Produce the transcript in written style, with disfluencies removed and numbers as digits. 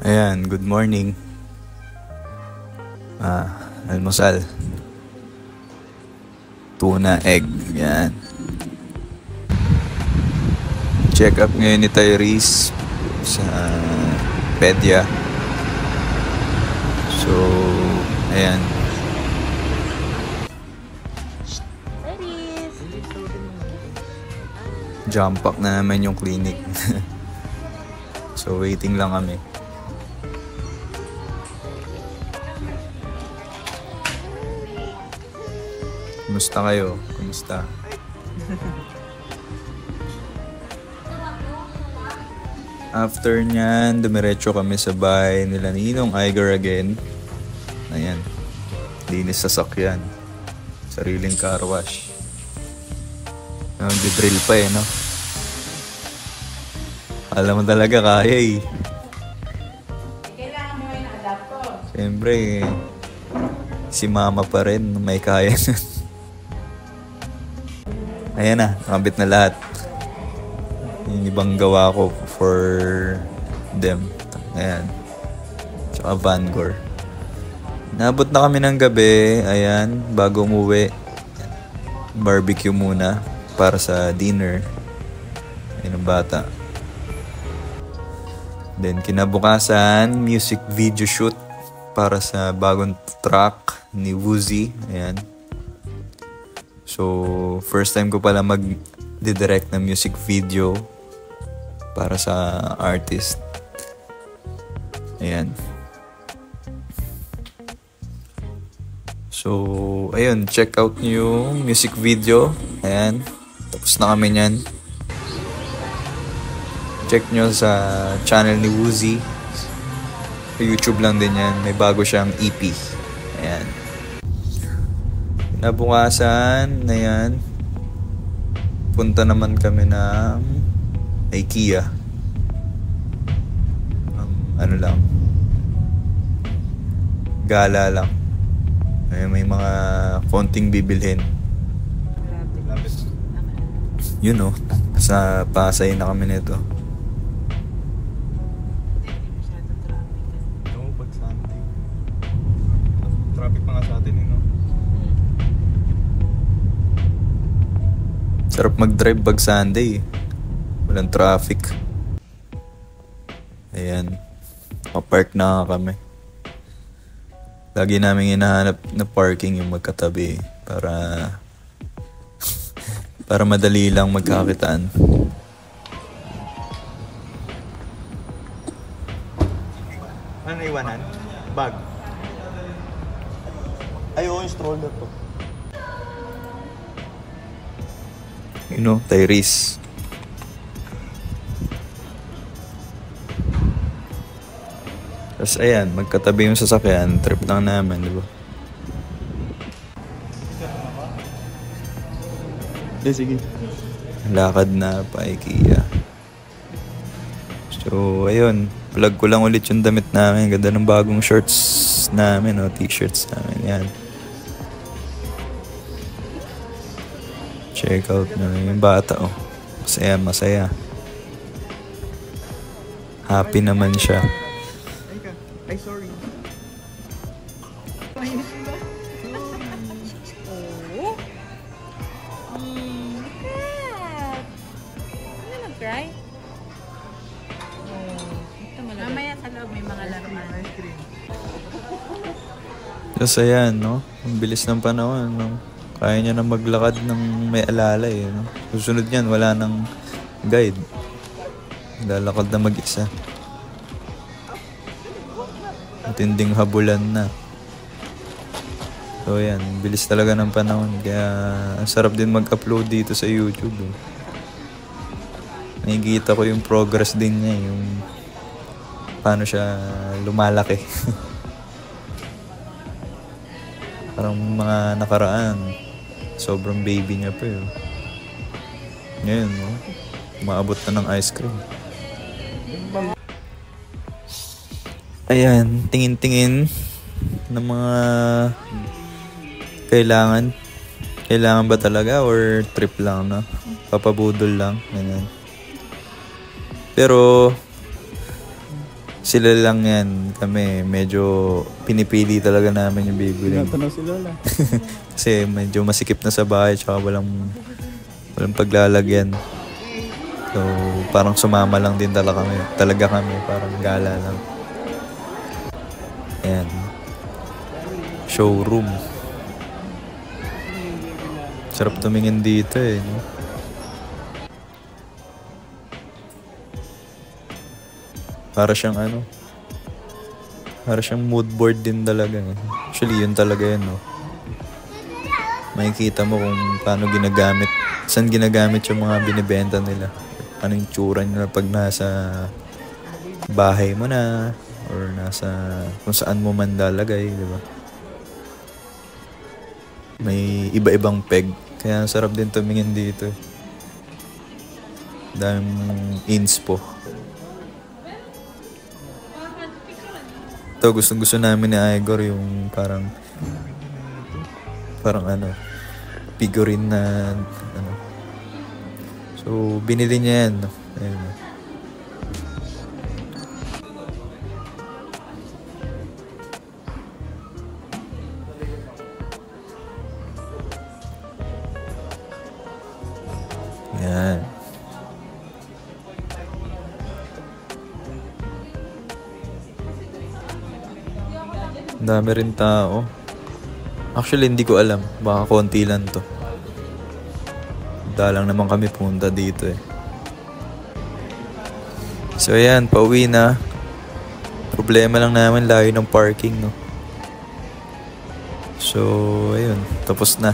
Ayan, good morning. Almusal. Tuna egg. Yan. Check up ngayon ni Tyrese sa pedya. So, ayan. Jump pack na naman yung clinic. So, waiting lang kami. Kumusta kayo? Kumusta? After nyan, dumiretso kami sa bahay nila Ninong Iger again. Ayan. Linis sa sakyan. Sariling car wash. Nag-drill pa no? Alam mo talaga kaya Kailangan mo yung adapter. Siyempre, si mama pa rin may kaya nun. Ayan na, nakabit na lahat. Yung ibang gawa ko for them. Ayan. Tsaka Vanguard. Nabot na kami ng gabi. Ayan, bago umuwi. Barbecue muna para sa dinner. Ayan ang bata. Then kinabukasan, music video shoot para sa bagong track ni Woozy. Ayan. So, first time ko pala mag-direct na music video para sa artist. Ayan. So, ayun, check out niyo yung music video. Ayan. Tapos na kami niyan. Check nyo sa channel ni Woozy. Sa YouTube lang din yan. May bago siyang EP. Ayan. Nabukasan na yan. Punta naman kami ng IKEA. Ano lang. Gala lang. May mga konting bibilhin. Yun o. Sa Pasay na kami nito. Traffic pa nga sa atin, no? Sarap mag-drive pag Sunday. Walang traffic. Ayan. Nakapark na kami. Lagi namin hinahanap na parking yung magkatabi. Para madali lang magkakitaan. Ano iwanan? Bag. Ay, yung stroller to. You know, Tyrese. Tapos ayan, magkatabi yung sasakyan. Trip lang namin, di ba? Sige. Lakad na pa IKEA. So, ayun. Plug ko lang ulit yung damit namin. Ganda ng bagong shorts namin, o t-shirts namin. Yan. Check out na yung bata, oh. Masaya, masaya. Happy naman siya. Ay, sorry. Oh. Kat! Ano nag-cry? Ito mamaya sa loob may mga laruan. Tapos ayan, no? Ang bilis ng panahon, no? Kaya niya na maglakad ng may alalay, no? Susunod niyan, wala nang guide. Lalakad na mag-isa. Matinding habulan na. So ayan, bilis talaga ng panahon. Kaya ang sarap din mag-upload dito sa YouTube. Nakikita ko yung progress din niya, yung paano siya lumalaki. Parang mga nakaraan, sobrang baby niya pa yun. Ngayon, no? Umaabot na ng ice cream. Ayan, tingin-tingin ng mga kailangan. Kailangan ba talaga or trip lang, no? Papabudol lang, ganyan. Pero Sila lang yan. Kami, medyo pinipili talaga namin yung bibili. Tinatanong si Lola. Kasi medyo masikip na sa bahay tsaka walang paglalagyan. So, parang sumama lang din talaga kami. Parang gala lang. Ayan. Showroom. Sarap tumingin dito eh. No? Para siyang para siyang mood board din talaga. Actually, yun talaga yun, no? Makikita mo kung paano ginagamit, saan ginagamit yung mga binibenta nila. Ano yung tsura nila pag nasa bahay mo na, or nasa, kung saan mo man lalagay, di ba? May iba-ibang peg. Kaya ang sarap din tumingin dito. Daming inspo. Ito, gustong-gusto namin ni Igor yung parang figurine na So, binili niya yan. Ayun. Yan. Ang dami rin tao. Actually, hindi ko alam. Baka konti lang to. Dalang naman kami punta dito eh. So, ayan. Pauwi na. Problema lang namin layo ng parking, no? So, ayun. Tapos na.